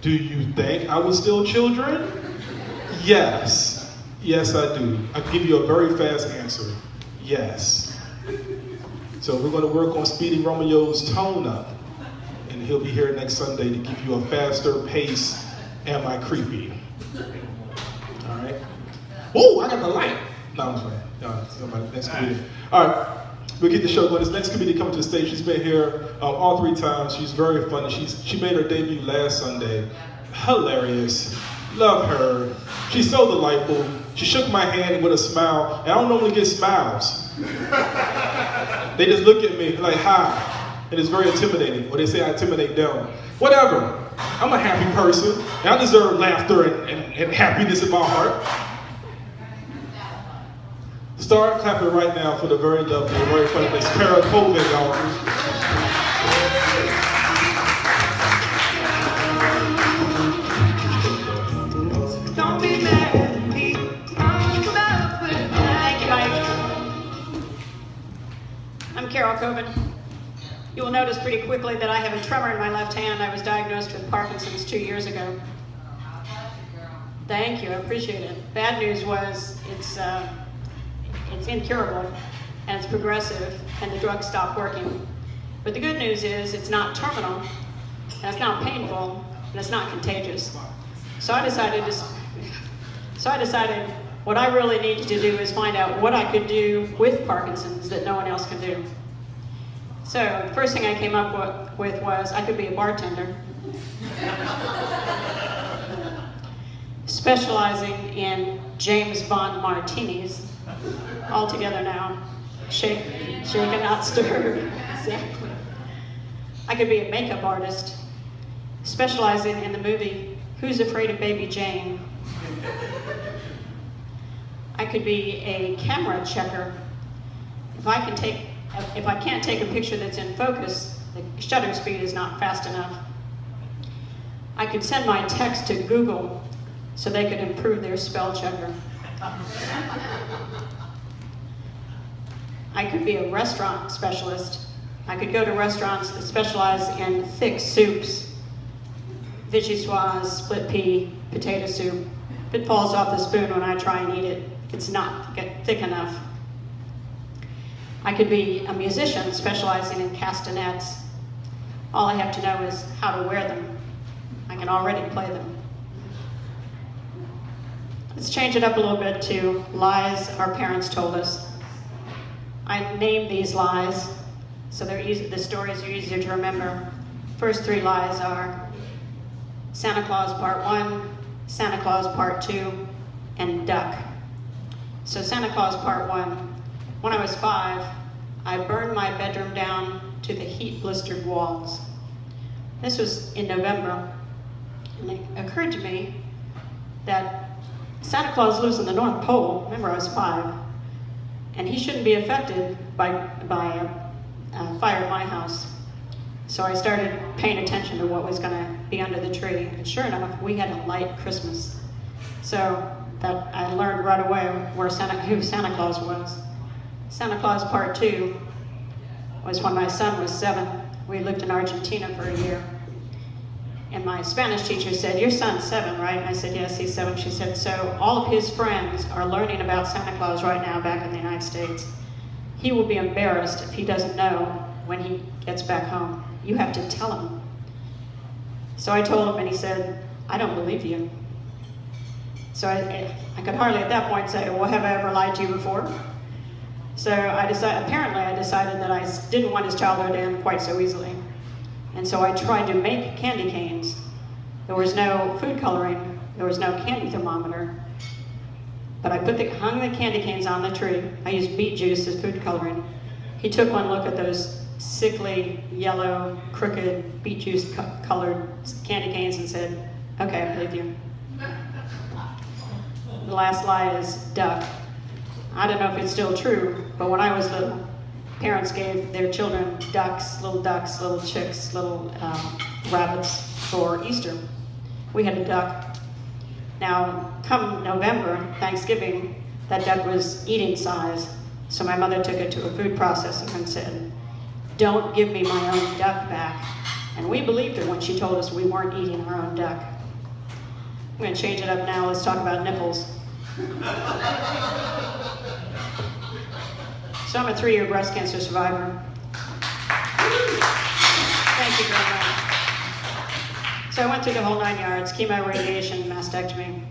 Do you think I would steal children? Yes. Yes, I do. I'll give you a very fast answer. Yes. So we're going to work on Speedy Romeo's tone up. And he'll be here next Sunday to give you a faster pace. Am I creepy? All right. Whoa, I got the light. No, I'm just playing. No, somebody, next comedian. All right. We'll get the show going. This next comedian coming to the stage. She's been here all 3 times. She's very funny. She made her debut last Sunday. Hilarious. Love her. She's so delightful. She shook my hand with a smile. And I don't normally get smiles. They just look at me like, hi. And it's very intimidating. Or they say I intimidate them. Whatever. I'm a happy person. And I deserve laughter and happiness in my heart. Start clapping right now for the very lovely, very funny Miss Covin, y'all. Don't be mad at me. Thank you, Mike. I'm Covin. You will notice pretty quickly that I have a tremor in my left hand. I was diagnosed with Parkinson's 2 years ago. Thank you, I appreciate it. Bad news was it's incurable, and it's progressive, and the drugs stop working. But the good news is it's not terminal, and it's not painful, and it's not contagious. So I decided what I really needed to do is find out what I could do with Parkinson's that no one else can do. So the first thing I came up with was I could be a bartender, specializing in James Bond martinis. All together now. Shaken, not stirred. Exactly. I could be a makeup artist, specializing in the movie Who's Afraid of Baby Jane? I could be a camera checker. If I can't take a picture that's in focus, the shutter speed is not fast enough. I could send my text to Google so they could improve their spell checker. I could be a restaurant specialist. I could go to restaurants that specialize in thick soups, vichyssoise, split pea, potato soup. If it falls off the spoon when I try and eat it, it's not thick enough. I could be a musician specializing in castanets. All I have to know is how to wear them. I can already play them. Let's change it up a little bit to lies our parents told us. I named these lies so they're easy. The stories are easier to remember. First 3 lies are Santa Claus Part 1, Santa Claus Part 2, and duck. So Santa Claus Part 1. When I was 5, I burned my bedroom down to the heat-blistered walls. This was in November, and it occurred to me that Santa Claus lives in the North Pole. Remember, I was 5. And he shouldn't be affected by a fire in my house. So I started paying attention to what was going to be under the tree. And sure enough, we had a light Christmas. So that I learned right away who Santa Claus was. Santa Claus Part 2 was when my son was 7. We lived in Argentina for a year. And my Spanish teacher said, your son's 7, right? And I said, yes, he's 7. She said, so all of his friends are learning about Santa Claus right now back in the United States. He will be embarrassed if he doesn't know when he gets back home. You have to tell him. So I told him, and he said, I don't believe you. So I could hardly at that point say, well, have I ever lied to you before? So apparently I decided that I didn't want his childhood to end quite so easily. And so I tried to make candy canes. There was no food coloring. There was no candy thermometer. But I hung the candy canes on the tree. I used beet juice as food coloring. He took one look at those sickly, yellow, crooked, beet juice colored candy canes and said, okay, I believe you. The last lie is duck. I don't know if it's still true, but when I was little, parents gave their children ducks, little chicks, little rabbits for Easter. We had a duck. Now, come November, Thanksgiving, that duck was eating size. So my mother took it to a food processor and said, don't give me my own duck back. And we believed her when she told us we weren't eating our own duck. I'm going to change it up now. Let's talk about nipples. So I'm a 3-year breast cancer survivor. Thank you very much. So I went through the whole 9 yards, chemo, radiation, mastectomy.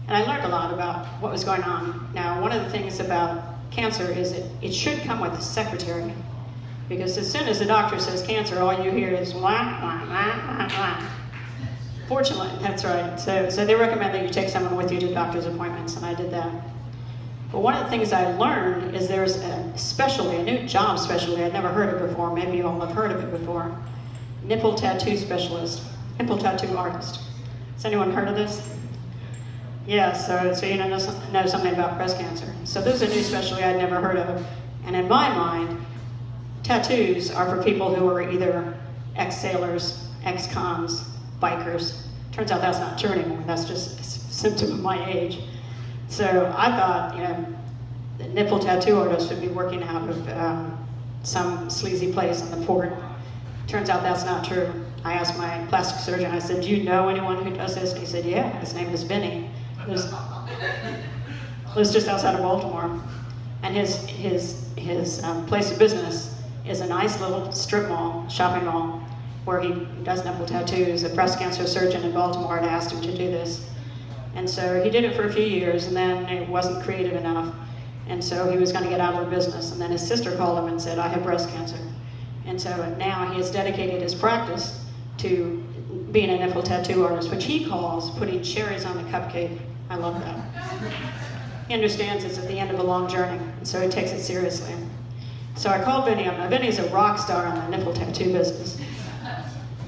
And I learned a lot about what was going on. Now, one of the things about cancer is it should come with a secretary. Because as soon as the doctor says cancer, all you hear is wah, wah, wah, wah, wah. Fortunately, that's right. So they recommend that you take someone with you to doctor's appointments, and I did that. But one of the things I learned is there's a specialty, a new job specialty I'd never heard of before. Maybe you all have heard of it before. Nipple tattoo specialist, nipple tattoo artist. Has anyone heard of this? Yeah, so you know something about breast cancer. So this is a new specialty I'd never heard of. And in my mind, tattoos are for people who are either ex-sailors, ex-cons, bikers. Turns out that's not true anymore. That's just a symptom of my age. So I thought, you know, the nipple tattoo artist would be working out of some sleazy place in the port. Turns out that's not true. I asked my plastic surgeon, I said, do you know anyone who does this? And he said, yeah, his name is Vinny. Lives just outside of Baltimore. And his place of business is a nice little strip mall, shopping mall, where he does nipple tattoos. A breast cancer surgeon in Baltimore had asked him to do this. And so he did it for a few years, and then it wasn't creative enough. And so he was going to get out of the business. And then his sister called him and said, I have breast cancer. And so now he has dedicated his practice to being a nipple tattoo artist, which he calls putting cherries on the cupcake. I love that. He understands it's at the end of a long journey, and so he takes it seriously. So I called Vinny up. Now, Vinny's a rock star in the nipple tattoo business.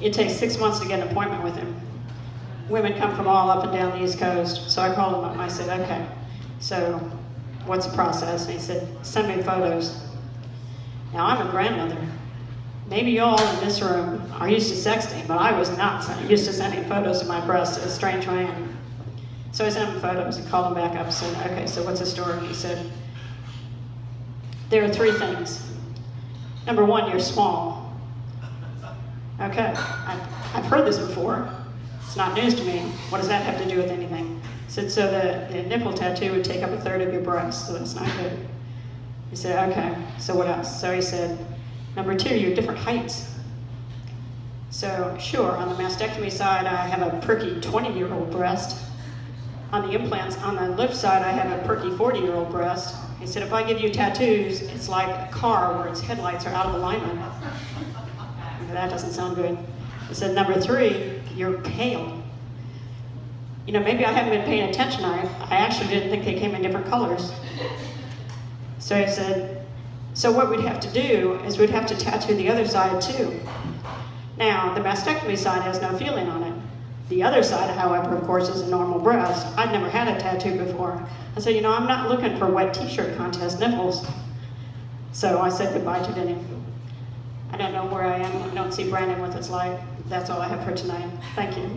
It takes 6 months to get an appointment with him. Women come from all up and down the East Coast. So I called him up and I said, okay, so what's the process? And he said, send me photos. Now, I'm a grandmother. Maybe you all in this room are used to sexting, but I was not used to sending photos of my breasts to a strange man. So I sent him photos and called him back up and said, okay, so what's the story? He said, there are 3 things. Number 1, you're small. Okay, I've heard this before. It's not news to me. What does that have to do with anything? He said, so the nipple tattoo would take up a third of your breast, so that's not good. He said, okay, so what else? So he said, number 2, you're different heights. So sure, on the mastectomy side, I have a perky 20-year-old breast. On the implants, on the left side, I have a perky 40-year-old breast. He said, if I give you tattoos, it's like a car where its headlights are out of alignment. That doesn't sound good. He said, number 3, you're pale. You know, maybe I haven't been paying attention. I actually didn't think they came in different colors. So he said, so what we'd have to do is we'd have to tattoo the other side too. Now, the mastectomy side has no feeling on it. The other side, however, of course, is a normal breast. I'd never had a tattoo before. I said, you know, I'm not looking for wet t-shirt contest nipples. So I said goodbye to Vinny. I don't know where I am. I don't see Brandon with his light. That's all I have for tonight. Thank you.